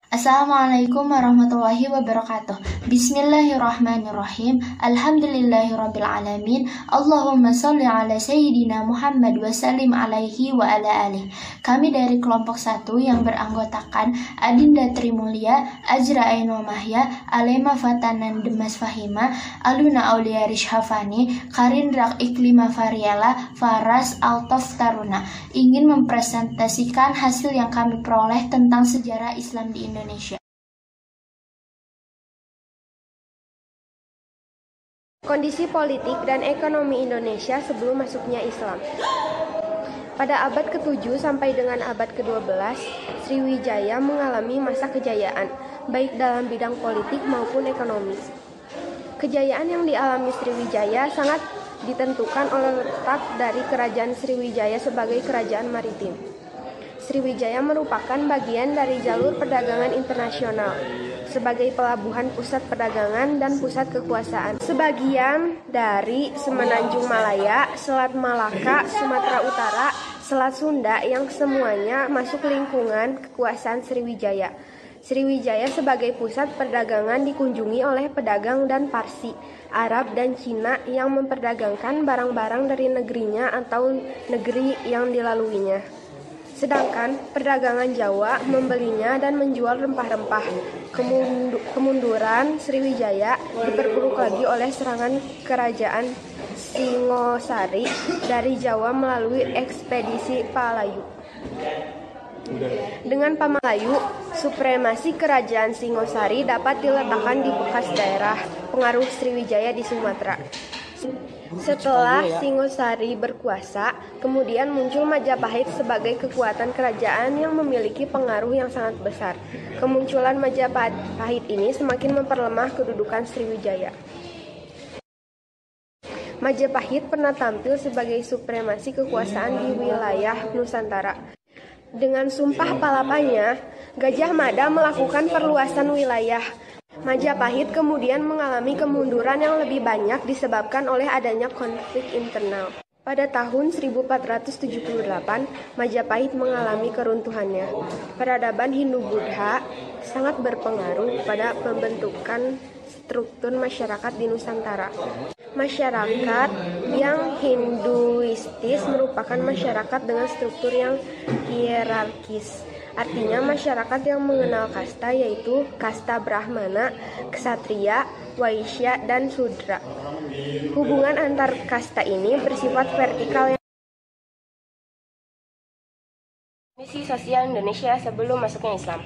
Assalamualaikum warahmatullahi wabarakatuh. Bismillahirrahmanirrahim. Alhamdulillahirrabbilalamin. Allahumma sholli ala Sayyidina Muhammad wa sallim alaihi wa ala alih. Kami dari kelompok 1 yang beranggotakan Adinda Trimulya, Ajra Ainul Mahya, Alema Fatanan Demas Fahima, Aluna Aulia Rishhafani, Karindra Iklima Variala, Faras Altof Taruna, ingin mempresentasikan hasil yang kami peroleh tentang sejarah Islam di Indonesia. Kondisi politik dan ekonomi Indonesia sebelum masuknya Islam. Pada abad ke-7 sampai dengan abad ke-12, Sriwijaya mengalami masa kejayaan, baik dalam bidang politik maupun ekonomi. Kejayaan yang dialami Sriwijaya sangat ditentukan oleh letak dari Kerajaan Sriwijaya sebagai kerajaan maritim. Sriwijaya merupakan bagian dari jalur perdagangan internasional, sebagai pelabuhan pusat perdagangan dan pusat kekuasaan. Sebagian dari Semenanjung Malaya, Selat Malaka, Sumatera Utara, Selat Sunda yang semuanya masuk lingkungan kekuasaan Sriwijaya. Sriwijaya sebagai pusat perdagangan dikunjungi oleh pedagang dan Parsi, Arab dan Cina yang memperdagangkan barang-barang dari negerinya atau negeri yang dilaluinya. Sedangkan perdagangan Jawa membelinya dan menjual rempah-rempah. Kemunduran Sriwijaya diperburuk lagi oleh serangan kerajaan Singosari dari Jawa melalui ekspedisi Palayu. Dengan Pamalayu, supremasi kerajaan Singosari dapat diletakkan di bekas daerah pengaruh Sriwijaya di Sumatera. Setelah Singosari berkuasa, kemudian muncul Majapahit sebagai kekuatan kerajaan yang memiliki pengaruh yang sangat besar. Kemunculan Majapahit ini semakin memperlemah kedudukan Sriwijaya. Majapahit pernah tampil sebagai supremasi kekuasaan di wilayah Nusantara. Dengan sumpah palapanya, Gajah Mada melakukan perluasan wilayah. Majapahit kemudian mengalami kemunduran yang lebih banyak disebabkan oleh adanya konflik internal. Pada tahun 1478, Majapahit mengalami keruntuhannya. Peradaban Hindu-Buddha sangat berpengaruh pada pembentukan struktur masyarakat di Nusantara. Masyarakat yang Hinduistis merupakan masyarakat dengan struktur yang hierarkis. Artinya masyarakat yang mengenal kasta, yaitu kasta Brahmana, Ksatria, Waisya, dan Sudra. Hubungan antar kasta ini bersifat vertikal. Kondisi sosial Indonesia sebelum masuknya Islam.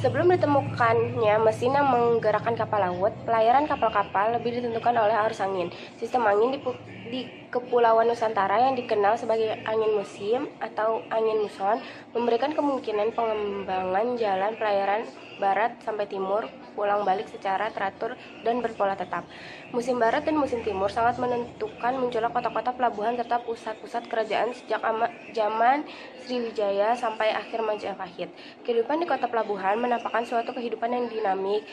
Sebelum ditemukannya mesin yang menggerakkan kapal laut, pelayaran kapal-kapal lebih ditentukan oleh arus angin. Sistem angin di Kepulauan Nusantara yang dikenal sebagai angin musim atau angin muson memberikan kemungkinan pengembangan jalan pelayaran barat sampai timur pulang balik secara teratur dan berpola tetap. Musim barat dan musim timur sangat menentukan munculnya kota-kota pelabuhan serta pusat-pusat kerajaan sejak zaman Sriwijaya sampai akhir Majapahit. Kehidupan di kota pelabuhan menampakkan suatu kehidupan yang dinamik.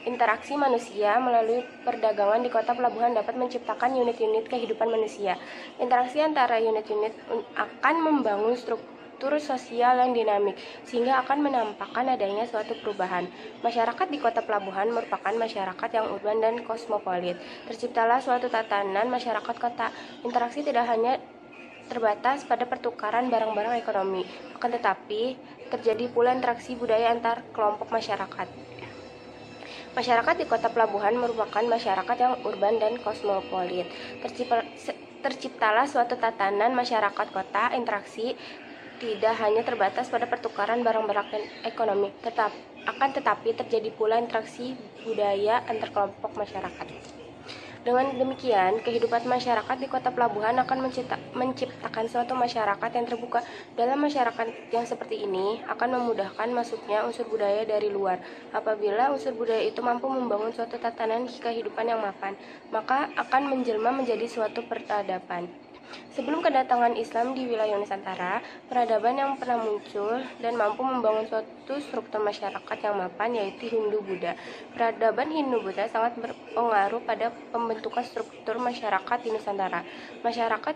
Interaksi manusia melalui perdagangan di kota pelabuhan dapat menciptakan unit-unit kehidupan manusia. Interaksi antara unit-unit akan membangun struktur sosial yang dinamik, sehingga akan menampakkan adanya suatu perubahan. Masyarakat di kota pelabuhan merupakan masyarakat yang urban dan kosmopolit. Terciptalah suatu tatanan masyarakat kota. Interaksi tidak hanya terbatas pada pertukaran barang-barang ekonomi, akan tetapi terjadi pula interaksi budaya antar kelompok masyarakat. Masyarakat di kota pelabuhan merupakan masyarakat yang urban dan kosmopolit. Terciptalah suatu tatanan masyarakat kota. Interaksi tidak hanya terbatas pada pertukaran barang-barang ekonomi, tetapi terjadi pula interaksi budaya antar kelompok masyarakat. Dengan demikian, kehidupan masyarakat di kota pelabuhan akan menciptakan suatu masyarakat yang terbuka. Dalam masyarakat yang seperti ini akan memudahkan masuknya unsur budaya dari luar. Apabila unsur budaya itu mampu membangun suatu tatanan kehidupan yang mapan, maka akan menjelma menjadi suatu peradaban. Sebelum kedatangan Islam di wilayah Nusantara, peradaban yang pernah muncul dan mampu membangun suatu struktur masyarakat yang mapan yaitu Hindu-Buddha. Peradaban Hindu-Buddha sangat berpengaruh pada pembentukan struktur masyarakat di Nusantara. Masyarakat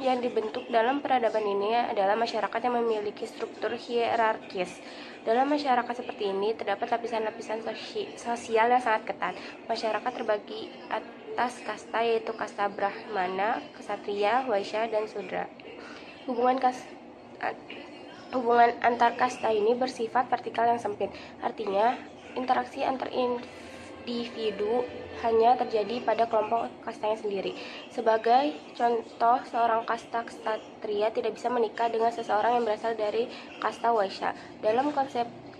yang dibentuk dalam peradaban ini adalah masyarakat yang memiliki struktur hierarkis. Dalam masyarakat seperti ini terdapat lapisan-lapisan sosial yang sangat ketat. Masyarakat terbagi atas kasta yaitu kasta Brahmana, Ksatria, Waisya, dan Sudra. Hubungan antar kasta ini bersifat vertikal yang sempit. Artinya, interaksi antar individu hanya terjadi pada kelompok kastanya sendiri. Sebagai contoh, seorang kasta ksatria tidak bisa menikah dengan seseorang yang berasal dari kasta Waisya. Dalam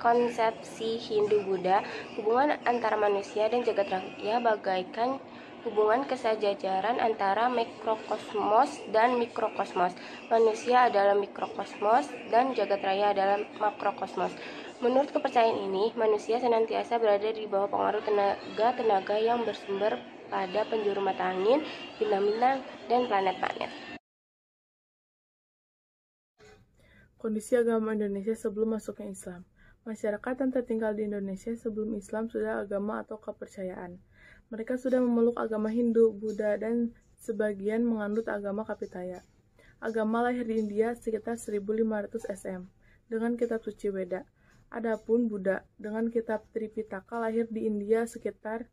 konsepsi Hindu-Buddha, hubungan antara manusia dan jagat raya bagaikan hubungan kesejajaran antara mikrokosmos dan mikrokosmos. Manusia adalah mikrokosmos dan jagat raya adalah makrokosmos. Menurut kepercayaan ini, manusia senantiasa berada di bawah pengaruh tenaga-tenaga yang bersumber pada penjuru mata angin, bintang-bintang, dan planet-planet. Kondisi agama Indonesia sebelum masuknya Islam. Masyarakat yang tertinggal di Indonesia sebelum Islam sudah agama atau kepercayaan. Mereka sudah memeluk agama Hindu, Buddha, dan sebagian menganut agama Kapitaya. Agama lahir di India sekitar 1500 SM dengan kitab suci Weda. Adapun Buddha dengan kitab Tripitaka lahir di India sekitar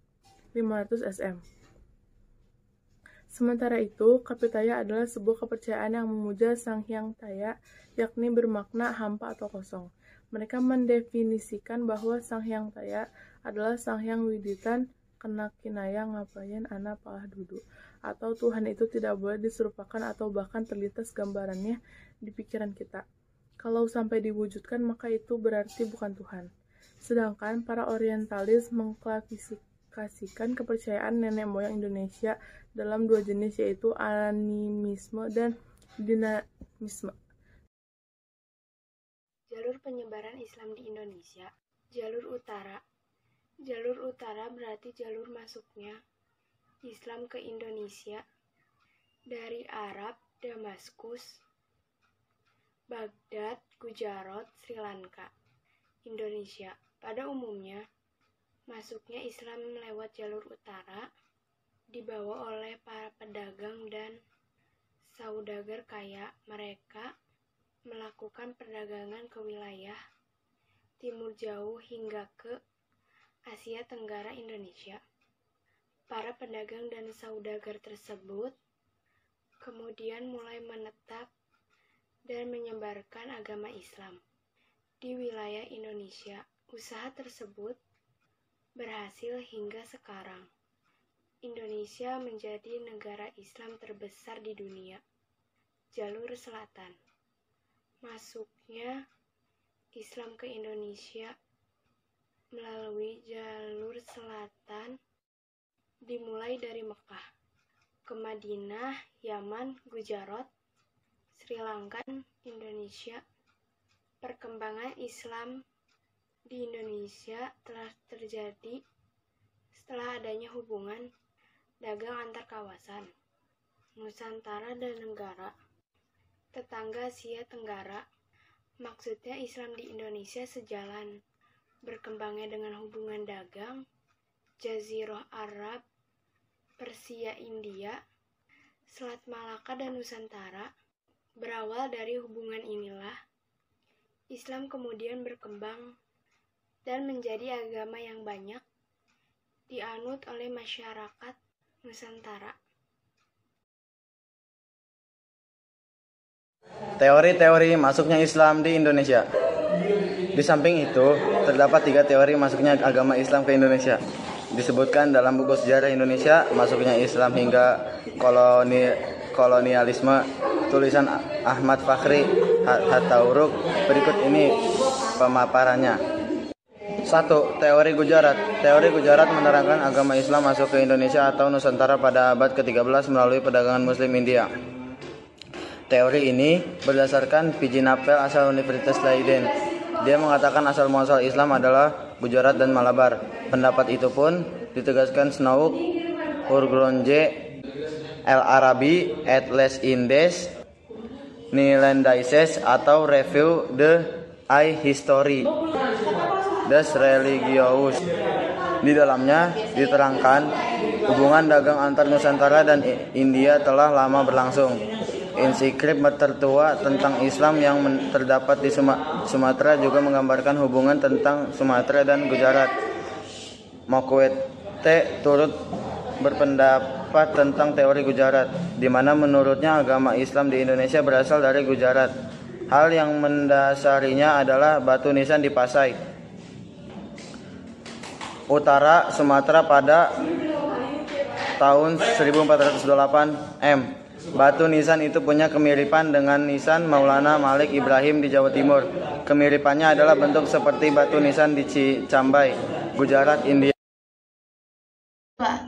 500 SM. Sementara itu, Kapitaya adalah sebuah kepercayaan yang memuja Sang Hyang Taya, yakni bermakna hampa atau kosong. Mereka mendefinisikan bahwa Sang Hyang Taya adalah Sang Hyang Widitan Kenakinaya Ngapayan Ana Palah Dudu, atau Tuhan itu tidak boleh diserupakan atau bahkan terlintas gambarannya di pikiran kita. Kalau sampai diwujudkan, maka itu berarti bukan Tuhan. Sedangkan para orientalis mengklasifikasikan kepercayaan nenek moyang Indonesia dalam dua jenis, yaitu animisme dan dinamisme. Jalur penyebaran Islam di Indonesia. Jalur utara. Jalur utara berarti jalur masuknya Islam ke Indonesia dari Arab, Damaskus, Baghdad, Gujarat, Sri Lanka, Indonesia. Pada umumnya, masuknya Islam lewat jalur utara dibawa oleh para pedagang dan saudagar kaya. Mereka melakukan perdagangan ke wilayah Timur Jauh hingga ke Asia Tenggara Indonesia. Para pedagang dan saudagar tersebut kemudian mulai menetap dan menyebarkan agama Islam di wilayah Indonesia. Usaha tersebut berhasil hingga sekarang. Indonesia menjadi negara Islam terbesar di dunia. Jalur selatan. Masuknya Islam ke Indonesia melalui jalur selatan dimulai dari Mekah ke Madinah, Yaman, Gujarat, Sri Lanka, Indonesia. Perkembangan Islam di Indonesia telah terjadi setelah adanya hubungan dagang antar kawasan Nusantara dan negara tetangga Asia Tenggara. Maksudnya Islam di Indonesia sejalan berkembangnya dengan hubungan dagang Jazirah Arab, Persia, India, Selat Malaka, dan Nusantara. Berawal dari hubungan inilah Islam kemudian berkembang dan menjadi agama yang banyak dianut oleh masyarakat Nusantara. Teori-teori masuknya Islam di Indonesia. Di samping itu, terdapat 3 teori masuknya agama Islam ke Indonesia. Disebutkan dalam buku sejarah Indonesia, masuknya Islam hingga kolonialisme, tulisan Ahmad Fakhri Hatauruk. Berikut ini pemaparannya. 1. Teori Gujarat. Teori Gujarat menerangkan agama Islam masuk ke Indonesia atau Nusantara pada abad ke-13 melalui perdagangan Muslim India. Teori ini berdasarkan P.J. Napel asal Universitas Leiden. Dia mengatakan asal muasal Islam adalah Gujarat dan Malabar. Pendapat itu pun ditegaskan Snow Urgronje El Arabi, Atlas Indes, Nilandaises atau Review de History des Religious. Di dalamnya diterangkan hubungan dagang antar Nusantara dan India telah lama berlangsung. Ensiklop tertua tentang Islam yang terdapat di Sumatera juga menggambarkan hubungan tentang Sumatera dan Gujarat. Mokwete turut berpendapat tentang teori Gujarat, di mana menurutnya agama Islam di Indonesia berasal dari Gujarat. Hal yang mendasarinya adalah batu nisan di Pasai, utara Sumatera pada tahun 1408 M. Batu nisan itu punya kemiripan dengan nisan Maulana Malik Ibrahim di Jawa Timur. Kemiripannya adalah bentuk seperti batu nisan di Cicambai, Gujarat, India.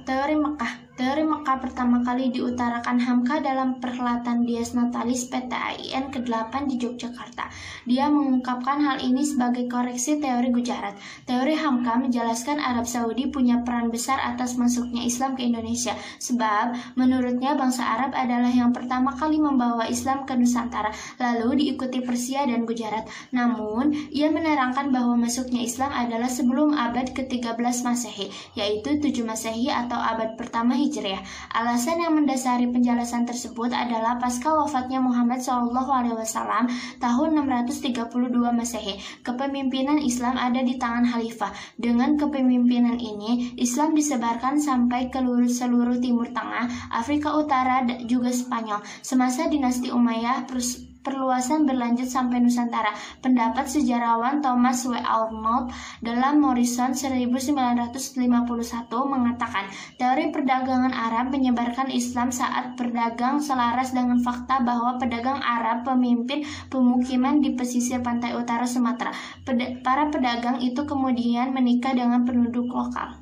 Teori Mekah. Teori Mekah pertama kali diutarakan Hamka dalam perhelatan Dies Natalis PTAIN ke-8 di Yogyakarta. Dia mengungkapkan hal ini sebagai koreksi teori Gujarat. Teori Hamka menjelaskan Arab Saudi punya peran besar atas masuknya Islam ke Indonesia, sebab menurutnya bangsa Arab adalah yang pertama kali membawa Islam ke Nusantara, lalu diikuti Persia dan Gujarat. Namun, ia menerangkan bahwa masuknya Islam adalah sebelum abad ke-13 Masehi, yaitu 7 Masehi atau abad pertama Hijriah. Alasan yang mendasari penjelasan tersebut adalah pasca wafatnya Muhammad SAW tahun 632 Masehi. Kepemimpinan Islam ada di tangan khalifah. Dengan kepemimpinan ini, Islam disebarkan sampai ke seluruh Timur Tengah, Afrika Utara, dan juga Spanyol. Semasa dinasti Umayyah, perluasan berlanjut sampai Nusantara. Pendapat sejarawan Thomas W. Arnold dalam Morrison 1951 mengatakan, teori perdagangan Arab menyebarkan Islam saat berdagang selaras dengan fakta bahwa pedagang Arab pemimpin pemukiman di pesisir pantai utara Sumatera. Para pedagang itu kemudian menikah dengan penduduk lokal.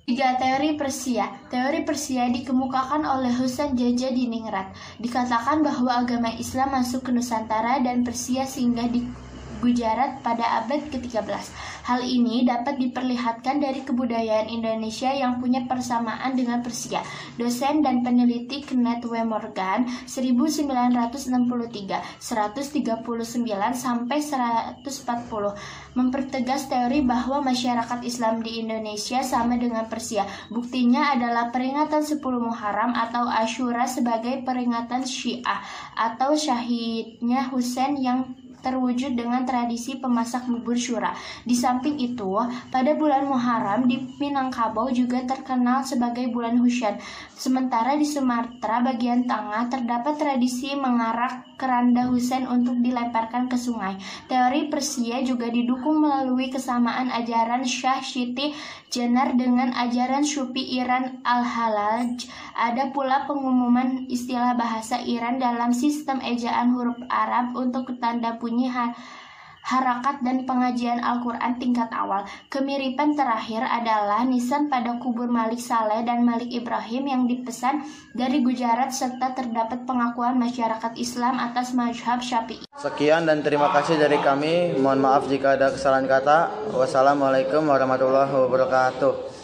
3. Teori Persia. Teori Persia dikemukakan oleh Husain Jaja di Ningrat. Dikatakan bahwa agama Islam masuk ke Nusantara dan Persia singgah di Gujarat pada abad ke-13. Hal ini dapat diperlihatkan dari kebudayaan Indonesia yang punya persamaan dengan Persia. Dosen dan peneliti Kenneth W. Morgan 1963, 139 sampai 140 mempertegas teori bahwa masyarakat Islam di Indonesia sama dengan Persia. Buktinya adalah peringatan 10 Muharram atau Asyura sebagai peringatan Syiah atau syahidnya Husain yang terwujud dengan tradisi pemasak bubur syura. Di samping itu, pada bulan Muharram di Minangkabau juga terkenal sebagai bulan Husain. Sementara di Sumatera bagian tengah terdapat tradisi mengarak keranda Husain untuk dilemparkan ke sungai. Teori Persia juga didukung melalui kesamaan ajaran Syah Siti Jenar dengan ajaran Sufi Iran Al-Halaj. Ada pula pengumuman istilah bahasa Iran dalam sistem ejaan huruf Arab untuk tanda bunyi harakat dan pengajian Al-Quran tingkat awal. Kemiripan terakhir adalah nisan pada kubur Malik Saleh dan Malik Ibrahim yang dipesan dari Gujarat serta terdapat pengakuan masyarakat Islam atas mazhab Syafi'i. Sekian dan terima kasih dari kami. Mohon maaf jika ada kesalahan kata. Wassalamualaikum warahmatullahi wabarakatuh.